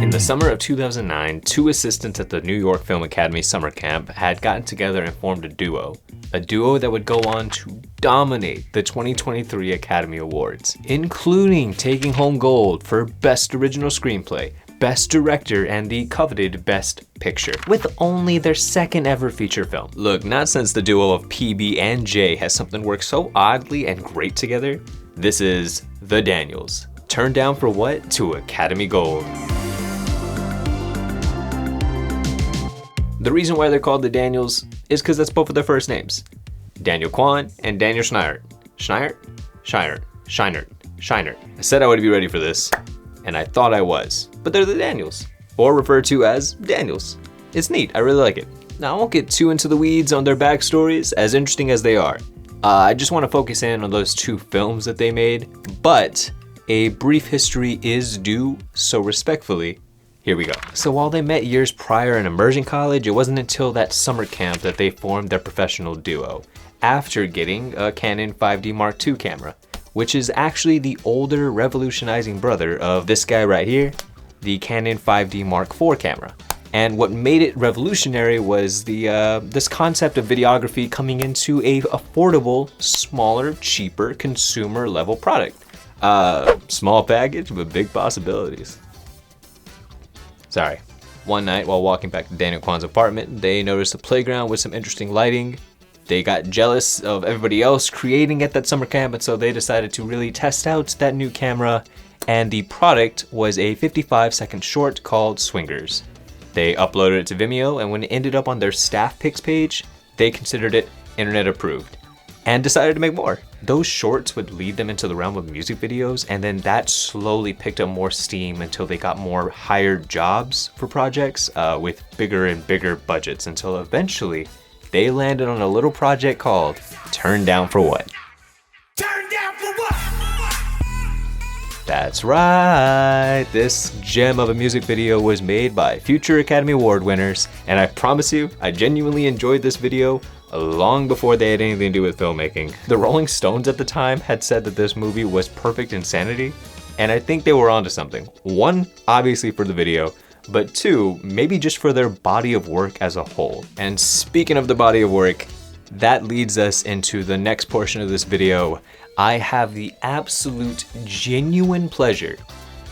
In the summer of 2009, two assistants at the New York Film Academy summer camp had gotten together and formed a duo that would go on to dominate the 2023 Academy Awards, including taking home gold for Best Original Screenplay, Best Director, and the coveted Best Picture, with only their second ever feature film. Look, not since the duo of PB and J has something worked so oddly and great together. This is The Daniels. Turned down for what? To Academy Gold. The reason why they're called the Daniels is because that's both of their first names. Daniel Kwan and Daniel Scheinert. Scheinert. I said I would be ready for this, and I thought I was. But they're the Daniels, or referred to as Daniels. It's neat, I really like it. Now I won't get too into the weeds on their backstories, as interesting as they are. I just want to focus in on those two films that they made, but a brief history is due, so respectfully, here we go. So while they met years prior in immersion college, it wasn't until that summer camp that they formed their professional duo, after getting a Canon 5D Mark II camera, which is actually the older revolutionizing brother of this guy right here, the Canon 5D Mark IV camera. And what made it revolutionary was this concept of videography coming into a affordable, smaller, cheaper, consumer level product. Small package, but big possibilities. Sorry. One night while walking back to Daniel Kwan's apartment, they noticed a playground with some interesting lighting. They got jealous of everybody else creating at that summer camp, and so they decided to really test out that new camera, and the product was a 55-second short called Swingers. They uploaded it to Vimeo, and when it ended up on their staff pics page, they considered it internet approved and decided to make more. Those shorts would lead them into the realm of music videos, and then that slowly picked up more steam until they got more hired jobs for projects with bigger and bigger budgets, until eventually they landed on a little project called Turned Down for What? Turned Down for What? That's right, this gem of a music video was made by future Academy Award winners, and I promise you, I genuinely enjoyed this video long before they had anything to do with filmmaking. The Rolling Stones at the time had said that this movie was perfect insanity, and I think they were onto something. One, obviously for the video, but two, maybe just for their body of work as a whole. And speaking of the body of work, that leads us into the next portion of this video. I have the absolute genuine pleasure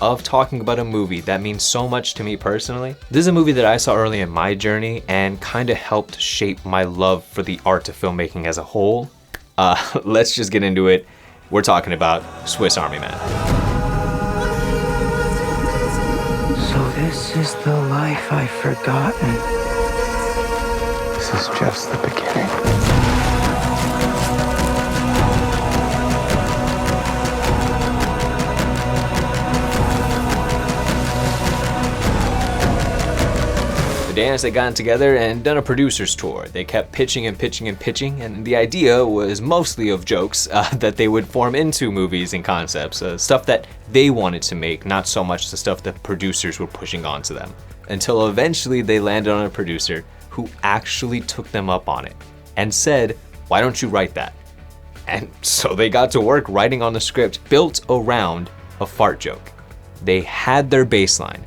of talking about a movie that means so much to me personally. This is a movie that I saw early in my journey and kind of helped shape my love for the art of filmmaking as a whole. Let's just get into it. We're talking about Swiss Army Man. So this is the life I've forgotten. This is just the beginning. The Daniels had gotten together and done a producer's tour. They kept pitching, and the idea was mostly of jokes that they would form into movies and concepts, stuff that they wanted to make, not so much the stuff that producers were pushing onto them. Until eventually they landed on a producer who actually took them up on it and said, "Why don't you write that?" And so they got to work writing on the script built around a fart joke. They had their baseline,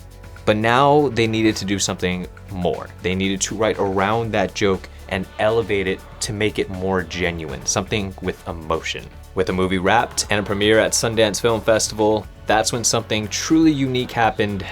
but now they needed to do something more. They needed to write around that joke and elevate it to make it more genuine, something with emotion. With the movie wrapped and a premiere at Sundance Film Festival, that's when something truly unique happened.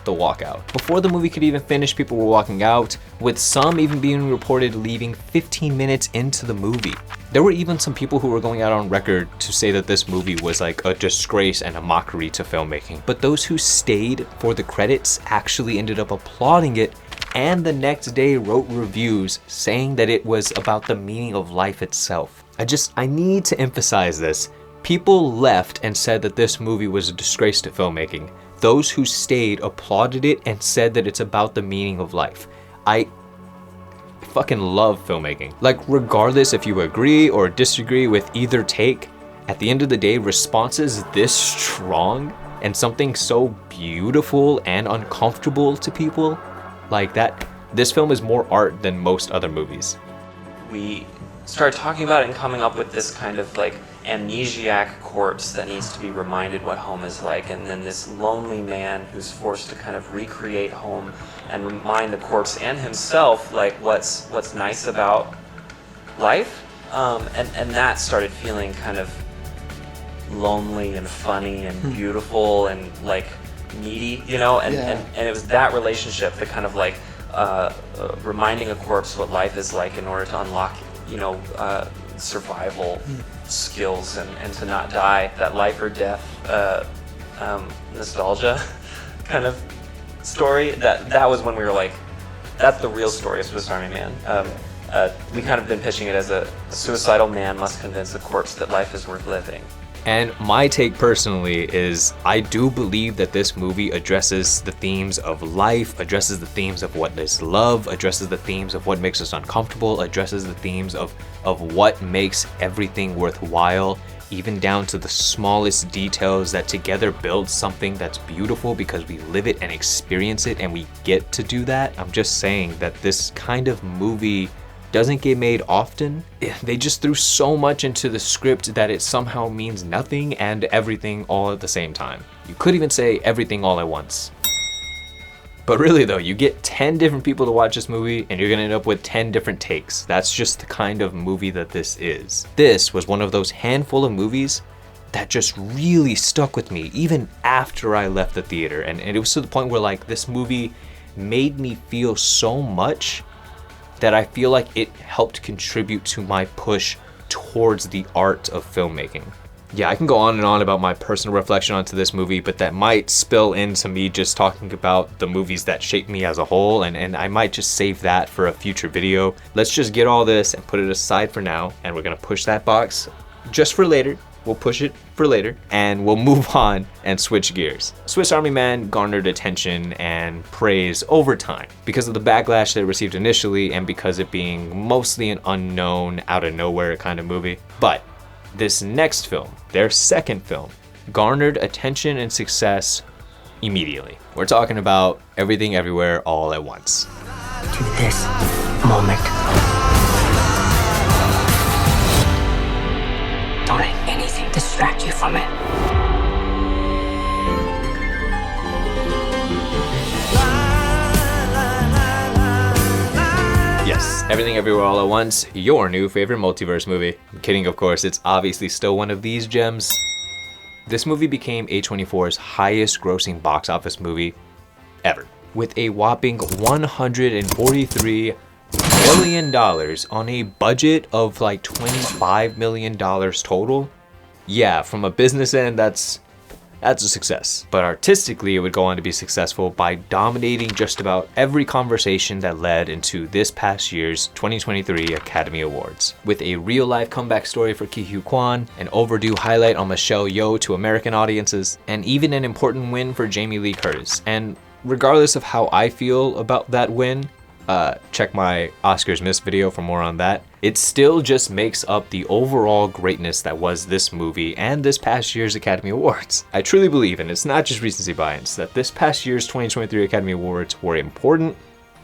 The walkout. Before the movie could even finish, people were walking out, with some even being reported leaving 15 minutes into the movie. There were even some people who were going out on record to say that this movie was like a disgrace and a mockery to filmmaking. But those who stayed for the credits actually ended up applauding it, and the next day wrote reviews saying that it was about the meaning of life itself. I need to emphasize this. People left and said that this movie was a disgrace to filmmaking. Those who stayed applauded it and said that it's about the meaning of life. I fucking love filmmaking. Like, regardless if you agree or disagree with either take, at the end of the day, responses this strong and something so beautiful and uncomfortable to people like that, this film is more art than most other movies. We started talking about it and coming up with this kind of like amnesiac corpse that needs to be reminded what home is like, and then this lonely man who's forced to kind of recreate home and remind the corpse and himself like what's nice about life, and that started feeling kind of lonely and funny and beautiful and like needy, you know, and it was that relationship that kind of like reminding a corpse what life is like in order to unlock, you know, survival skills and to not die, that life or death nostalgia kind of story. That was when we were like, that's the real story of Swiss Army Man. We kind of been pitching it as a suicidal man must convince a corpse that life is worth living. And my take personally is I do believe that this movie addresses the themes of life, addresses the themes of what is love, addresses the themes of what makes us uncomfortable, addresses the themes of what makes everything worthwhile, even down to the smallest details that together build something that's beautiful because we live it and experience it and we get to do that. I'm just saying that this kind of movie doesn't get made often. They just threw so much into the script that it somehow means nothing and everything all at the same time. You could even say everything all at once. But really though, you get 10 different people to watch this movie and you're gonna end up with 10 different takes. That's just the kind of movie that this is. This was one of those handful of movies that just really stuck with me even after I left the theater. And it was to the point where like this movie made me feel so much that I feel like it helped contribute to my push towards the art of filmmaking. Yeah, I can go on and on about my personal reflection onto this movie, but that might spill into me just talking about the movies that shaped me as a whole, and I might just save that for a future video. Let's just get all this and put it aside for now, and we're gonna push that box just for later. We'll push it for later, and we'll move on and switch gears. Swiss Army Man garnered attention and praise over time because of the backlash that it received initially and because it being mostly an unknown, out of nowhere kind of movie. But this next film, their second film, garnered attention and success immediately. We're talking about Everything Everywhere All at Once. To this moment. Don't let anything distract you from it. Yes, Everything Everywhere All at Once, your new favorite multiverse movie. I'm kidding, of course, it's obviously still one of these gems. This movie became A24's highest grossing box office movie ever, with a whopping $143 million on a budget of like $25 million total. Yeah, from a business end, that's a success. But artistically, it would go on to be successful by dominating just about every conversation that led into this past year's 2023 Academy Awards. With a real-life comeback story for Ki Hugh Kwan, an overdue highlight on Michelle Yeoh to American audiences, and even an important win for Jamie Lee Curtis. And regardless of how I feel about that win, check my Oscars missed video for more on that. It still just makes up the overall greatness that was this movie and this past year's Academy Awards. I truly believe, and it's not just recency bias, that this past year's 2023 Academy Awards were important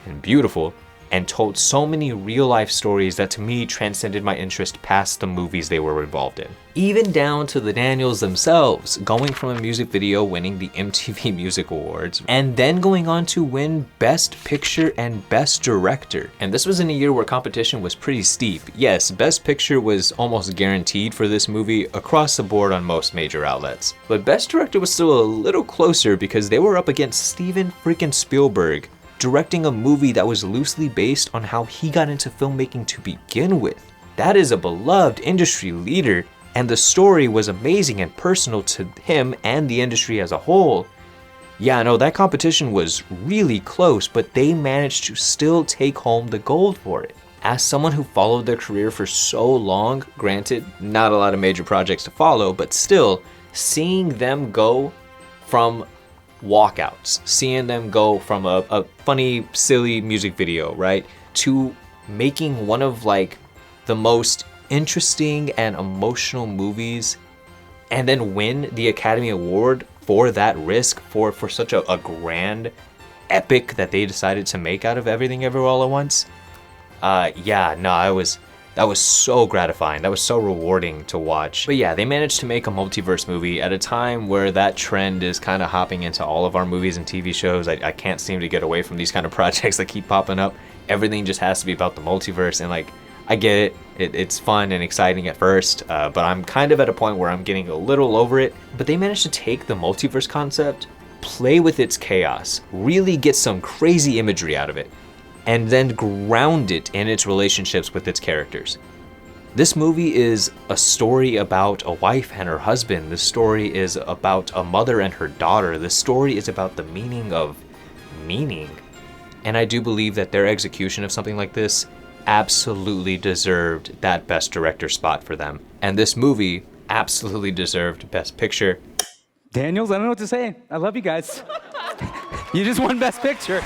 and beautiful and told so many real-life stories that to me transcended my interest past the movies they were involved in. Even down to the Daniels themselves, going from a music video winning the MTV Music Awards, and then going on to win Best Picture and Best Director. And this was in a year where competition was pretty steep. Yes, Best Picture was almost guaranteed for this movie across the board on most major outlets. But Best Director was still a little closer because they were up against Steven freaking Spielberg, directing a movie that was loosely based on how he got into filmmaking to begin with. That is a beloved industry leader, and the story was amazing and personal to him and the industry as a whole. Yeah, no, that competition was really close, but they managed to still take home the gold for it. As someone who followed their career for so long, granted, not a lot of major projects to follow, but still, seeing them go from walkouts, seeing them go from a funny, silly music video, right, to making one of like the most interesting and emotional movies and then win the Academy Award for that risk, for such a grand epic that they decided to make out of Everything Everywhere All at Once. Yeah, no, that That was so gratifying. That was so rewarding to watch. But yeah, they managed to make a multiverse movie at a time where that trend is kind of hopping into all of our movies and TV shows. I can't seem to get away from these kind of projects that keep popping up. Everything just has to be about the multiverse, and like, I get it. It's fun and exciting at first, but I'm kind of at a point where I'm getting a little over it. But they managed to take the multiverse concept, play with its chaos, really get some crazy imagery out of it, and then ground it in its relationships with its characters. This movie is a story about a wife and her husband. This story is about a mother and her daughter. This story is about the meaning of meaning. And I do believe that their execution of something like this absolutely deserved that Best Director spot for them. And this movie absolutely deserved Best Picture. Daniels, I don't know what to say. I love you guys. You just won Best Picture.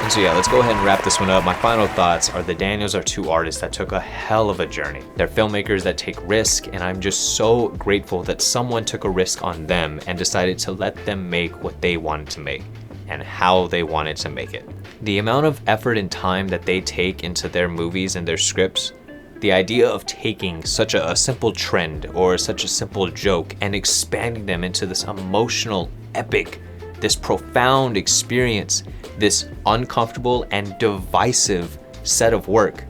And so yeah, let's go ahead and wrap this one up. My final thoughts are the Daniels are two artists that took a hell of a journey. They're filmmakers that take risk, and I'm just so grateful that someone took a risk on them and decided to let them make what they wanted to make and how they wanted to make it. The amount of effort and time that they take into their movies and their scripts, the idea of taking such a simple trend or such a simple joke and expanding them into this emotional epic, this profound experience, this uncomfortable and divisive set of work.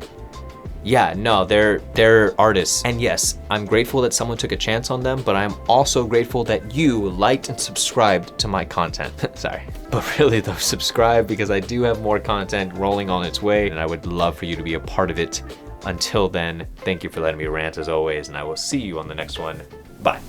Yeah, no, they're artists. And yes, I'm grateful that someone took a chance on them, but I'm also grateful that you liked and subscribed to my content. Sorry. But really though, subscribe, because I do have more content rolling on its way, and I would love for you to be a part of it. Until then, thank you for letting me rant as always, and I will see you on the next one. Bye.